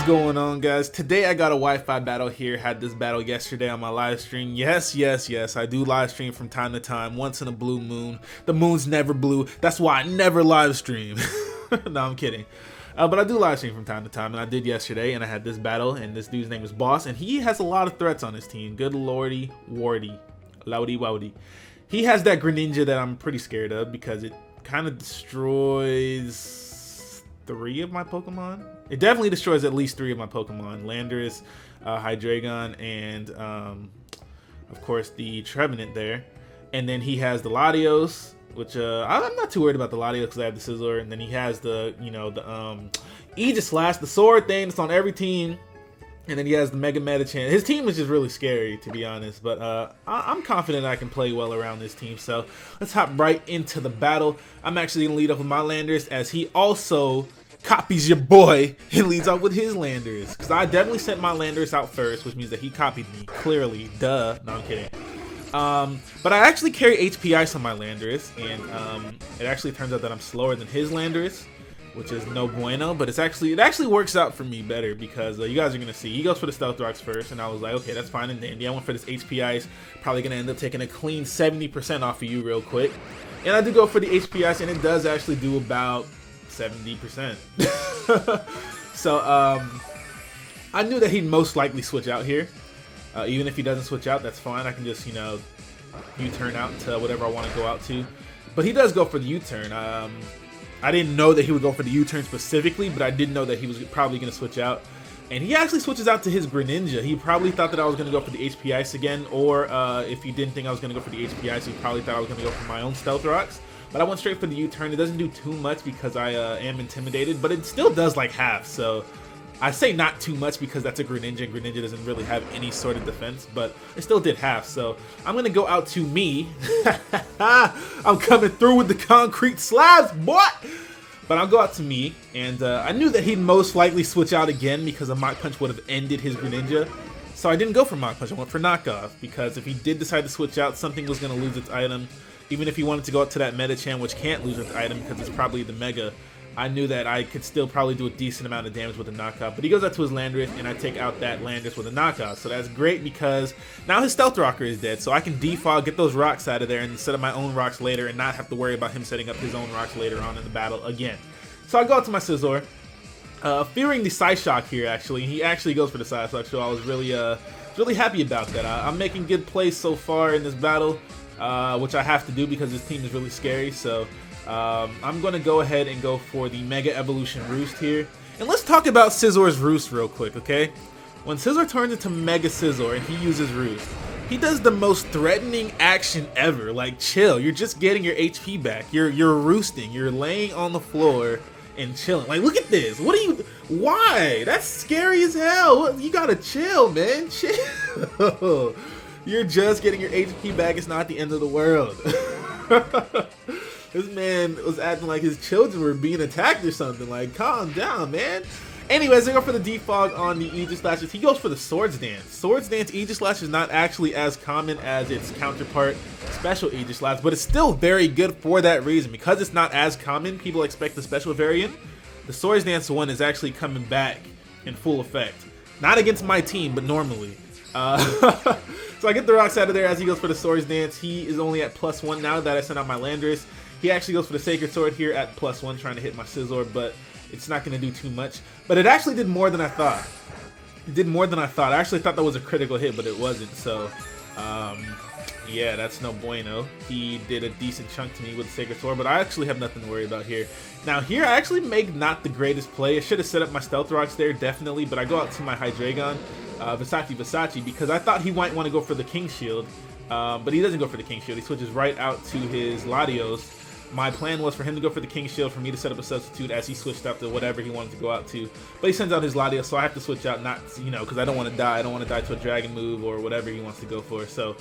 going on, guys? Today I got a Wi-Fi battle here. Had this battle yesterday on my live stream. Yes, I do live stream from time to time, once in a blue moon. The moon's never blue. That's why I never live stream. No, I'm kidding. But I do live stream from time to time, and I did yesterday, and I had this battle, and this dude's name is Boss, and he has a lot of threats on his team. Good lordy wardy. Loudy wowdy. He has that Greninja that I'm pretty scared of because it kind of destroys 3 of my Pokemon. It definitely destroys at least 3 of my Pokemon. Landorus, Hydreigon, and of course the Trevenant there. And then he has the Latios, which I'm not too worried about the Latios because I have the Scizor. And then he has the, Aegislash, the sword thing that's on every team. And then he has the Mega Metachan. His team is just really scary, to be honest. But I'm confident I can play well around this team. So let's hop right into the battle. I'm actually going to lead off with my Landorus as he also copies your boy and leads off with his Landorus. Because I definitely sent my Landorus out first, which means that he copied me. Clearly. Duh. No, I'm kidding. But I actually carry HP Ice on my Landorus. And it actually turns out that I'm slower than his Landorus, which is no bueno, but it actually works out for me better because you guys are gonna see he goes for the Stealth Rocks first, and I was like, okay, that's fine and dandy. I went for this HP Ice, probably gonna end up taking a clean 70% off of you real quick, and I do go for the HP Ice, and it does actually do about 70%. So I knew that he'd most likely switch out here. Even if he doesn't switch out, that's fine. I can just U-turn out to whatever I want to go out to, but he does go for the U-turn. I didn't know that he would go for the U-turn specifically, but I did know that he was probably going to switch out. And he actually switches out to his Greninja. He probably thought that I was going to go for the HP Ice again, or if he didn't think I was going to go for the HP Ice, he probably thought I was going to go for my own Stealth Rocks. But I went straight for the U-turn. It doesn't do too much because I am intimidated, but it still does like half. So I say not too much because that's a Greninja. Greninja doesn't really have any sort of defense, but it still did half. So I'm going to go out to me. I'm coming through with the concrete slabs, boy! But I'll go out to me, and I knew that he'd most likely switch out again because a Mach Punch would have ended his Greninja. So I didn't go for Mach Punch, I went for Knockoff, because if he did decide to switch out, something was going to lose its item. Even if he wanted to go up to that Metachan, which can't lose its item because it's probably the Mega, I knew that I could still probably do a decent amount of damage with a Knockoff. But he goes out to his Landorus, and I take out that Landorus with a Knockoff. So that's great because now his Stealth Rocker is dead. So I can defog, get those rocks out of there, and set up my own rocks later and not have to worry about him setting up his own rocks later on in the battle again. So I go out to my Scizor, fearing the Psyshock here actually. He actually goes for the Psyshock, so I was really happy about that. I'm making good plays so far in this battle, which I have to do because this team is really scary. So I'm going to go ahead and go for the Mega Evolution Roost here. And let's talk about Scizor's Roost real quick, okay? When Scizor turns into Mega Scizor and he uses Roost, he does the most threatening action ever. Like, chill. You're just getting your HP back. You're roosting. You're laying on the floor and chilling. Like, look at this. What are you... Why? That's scary as hell. You gotta chill, man. Chill. You're just getting your HP back. It's not the end of the world. This man was acting like his children were being attacked or something. Like, calm down, man. Anyways, I go for the defog on the Aegislashes. He goes for the Swords Dance. Swords Dance Aegislash is not actually as common as its counterpart, Special Aegislash, but it's still very good for that reason. Because it's not as common, people expect the special variant. The Swords Dance one is actually coming back in full effect. Not against my team, but normally. So I get the rocks out of there as he goes for the Swords Dance. He is only at +1 now that I sent out my Landorus. He actually goes for the Sacred Sword here at +1, trying to hit my Scizor, but it's not going to do too much. But it actually did more than I thought. It did more than I thought. I actually thought that was a critical hit, but it wasn't. So, yeah, that's no bueno. He did a decent chunk to me with the Sacred Sword, but I actually have nothing to worry about here. Now, here I actually make not the greatest play. I should have set up my Stealth Rocks there, definitely, but I go out to my Hydreigon, Versace, because I thought he might want to go for the King Shield, but he doesn't go for the King Shield. He switches right out to his Latios. My plan was for him to go for the King Shield, for me to set up a substitute as he switched out to whatever he wanted to go out to. But he sends out his Latios, so I have to switch out, not, because I don't want to die. I don't want to die to a Dragon move or whatever he wants to go for. So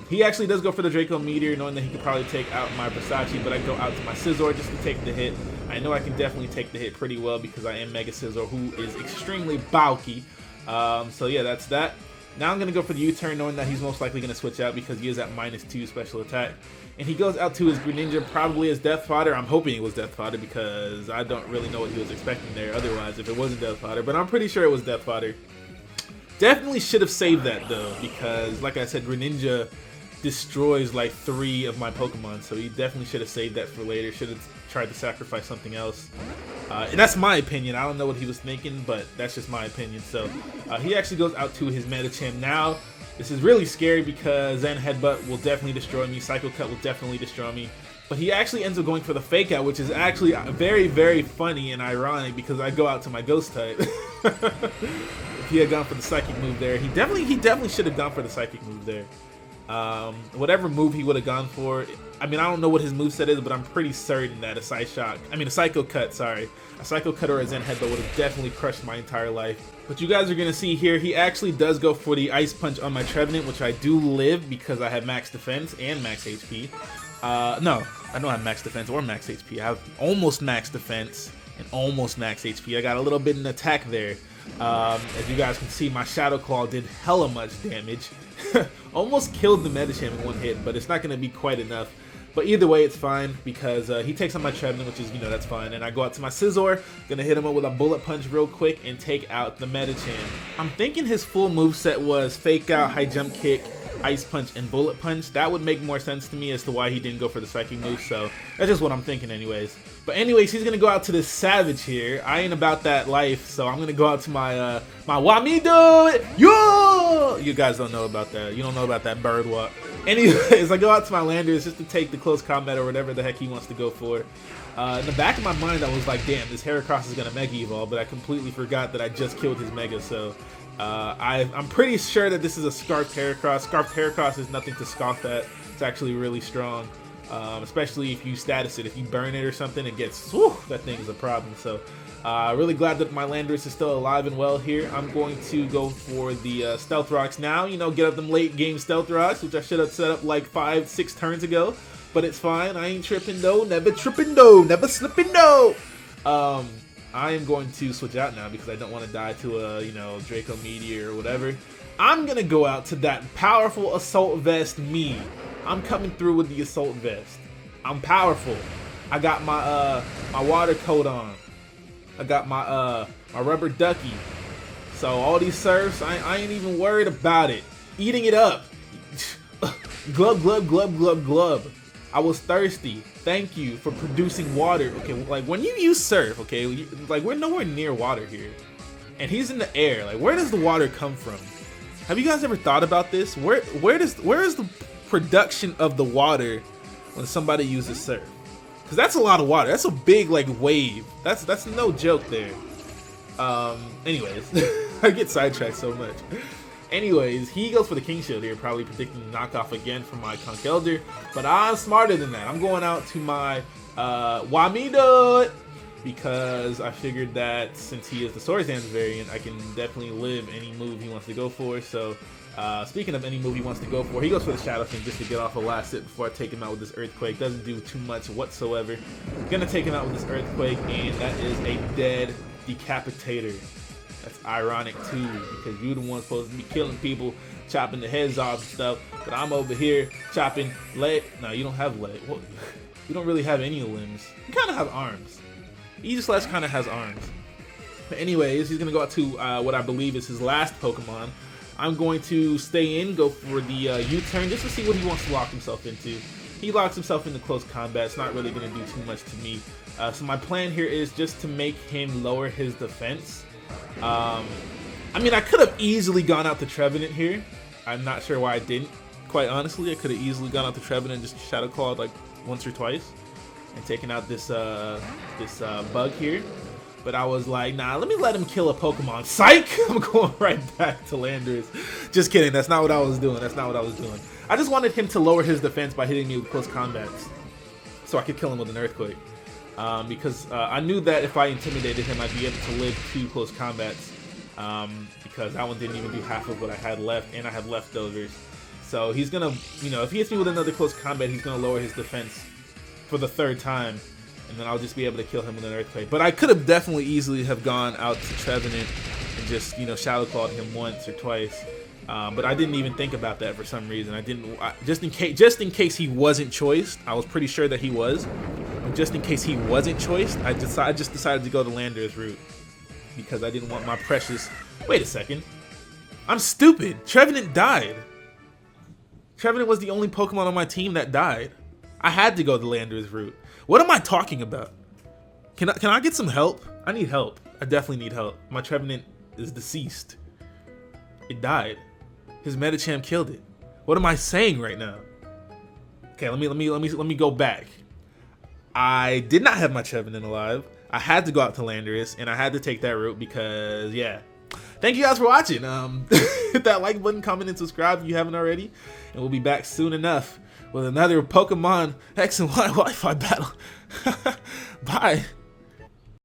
he actually does go for the Draco Meteor, knowing that he could probably take out my Versace, but I go out to my Scizor just to take the hit. I know I can definitely take the hit pretty well because I am Mega Scizor, who is extremely bulky. So yeah, that's that. Now I'm going to go for the U-turn, knowing that he's most likely going to switch out because he is at -2 special attack. And he goes out to his Greninja, probably as death fodder. I'm hoping it was death fodder because I don't really know what he was expecting there otherwise if it wasn't death fodder. But I'm pretty sure it was death fodder. Definitely should have saved that though, because like I said, Greninja destroys like 3 of my Pokemon, so he definitely should have saved that for later. Should have tried to sacrifice something else. And that's my opinion. I don't know what he was thinking, but that's just my opinion. So he actually goes out to his Medicham. Now this is really scary because Zen Headbutt will definitely destroy me. Psycho Cut will definitely destroy me. But he actually ends up going for the Fake Out, which is actually very, very funny and ironic because I go out to my Ghost type. If he had gone for the Psychic move there, he definitely should have gone for the Psychic move there. Whatever move he would have gone for, I mean, I don't know what his moveset is, but I'm pretty certain that a Psycho Cut, sorry. A Psycho Cut or a Zen Headbutt would have definitely crushed my entire life. But you guys are going to see here, he actually does go for the Ice Punch on my Trevenant, which I do live because I have max defense and max HP. No, I don't have max defense or max HP. I have almost max defense and almost max HP. I got a little bit in attack there. As you guys can see, my Shadow Claw did hella much damage. Almost killed the Medicham in 1 hit, but it's not going to be quite enough. But either way, it's fine because he takes on my Trevenant, which is, you know, that's fine. And I go out to my Scizor, gonna hit him up with a Bullet Punch real quick and take out the Medicham. I'm thinking his full moveset was Fake Out, High Jump Kick, Ice Punch, and Bullet Punch. That would make more sense to me as to why he didn't go for the Psychic move, so that's just what I'm thinking anyways. But anyways, he's gonna go out to this Savage here. I ain't about that life, so I'm gonna go out to my my Wamido! Yo! You guys don't know about that. You don't know about that bird walk. Anyways, I go out to my Landers just to take the close combat or whatever the heck he wants to go for. In the back of my mind, I was like, damn, this Heracross is gonna Mega Evolve, but I completely forgot that I just killed his Mega, so I'm pretty sure that this is a Scarfed Heracross. Scarfed Heracross is nothing to scoff at. It's actually really strong, especially if you status it. If you burn it or something, it gets, whew, that thing is a problem. So really glad that my Landorus is still alive and well here. I'm going to go for the Stealth Rocks now. You know, get up them late game Stealth Rocks, which I should have set up like 5-6 turns ago. But it's fine. I ain't tripping though. Never tripping though. Never slipping though. I am going to switch out now because I don't want to die to a, you know, Draco Meteor or whatever. I'm going to go out to that powerful Assault Vest me. I'm coming through with the Assault Vest. I'm powerful. I got my my water coat on. I got my my rubber ducky. So all these surfs, I ain't even worried about it. Eating it up. Glub, glub, glub, glub, glub. I was thirsty. Thank you for producing water. Okay, like when you use surf, okay, like we're nowhere near water here. And he's in the air. Like where does the water come from? Have you guys ever thought about this? Where is the production of the water when somebody uses surf? Because that's a lot of water. That's a big like wave. That's no joke there. Anyways, I get sidetracked so much. Anyways, he goes for the King Shield here, probably predicting the knockoff again from my Conch Elder. But I'm smarter than that. I'm going out to my Wamido because I figured that since he is the Swords Dance variant, I can definitely live any move he wants to go for. So speaking of any move he wants to go for, he goes for the Shadow King just to get off a last hit before I take him out with this Earthquake. Doesn't do too much whatsoever. Gonna take him out with this Earthquake, and that is a dead Decapitator. That's ironic too, because you're the one supposed to be killing people, chopping the heads off and stuff, but I'm over here chopping leg. No, you don't have leg. Well, you don't really have any limbs. You kind of have arms. Aegislash kind of has arms. But anyways, he's going to go out to what I believe is his last Pokemon. I'm going to stay in, go for the U-turn just to see what he wants to lock himself into. He locks himself into close combat. It's not really going to do too much to me. So my plan here is just to make him lower his defense. I mean, I could have easily gone out to Trevenant here. I'm not sure why I didn't. Quite honestly, I could have easily gone out to Trevenant and just Shadow Clawed like once or twice and taken out this bug here. But I was like, nah, let me let him kill a Pokemon. Psych! I'm going right back to Landorus. Just kidding. That's not what I was doing. That's not what I was doing. I just wanted him to lower his defense by hitting me with close combats so I could kill him with an Earthquake. Because I knew that if I intimidated him, I'd be able to live 2 close combats. Because that one didn't even do half of what I had left, and I had leftovers. So he's gonna, you know, if he hits me with another close combat, he's gonna lower his defense for the 3rd time, and then I'll just be able to kill him with an Earthquake. But I could have definitely easily have gone out to Trevenant and just, you know, Shadow Clawed him once or twice, But I didn't even think about that for some reason. I didn't just in case he wasn't choiced. I was pretty sure that he was. But just in case he wasn't choiced, I just decided to go the Landorus route because I didn't want my precious. Wait a second, I'm stupid. Trevenant died. Trevenant was the only Pokemon on my team that died. I had to go the Landorus route. What am I talking about? Can I get some help? I need help. I definitely need help. My Trevenant is deceased. It died. His Medicham killed it. What am I saying right now? Okay, let me go back. I did not have my Trevenant alive. I had to go out to Landorus, and I had to take that route because, yeah. Thank you guys for watching. Hit that like button, comment, and subscribe if you haven't already. And we'll be back soon enough with another Pokemon X and Y Wi-Fi battle. Bye.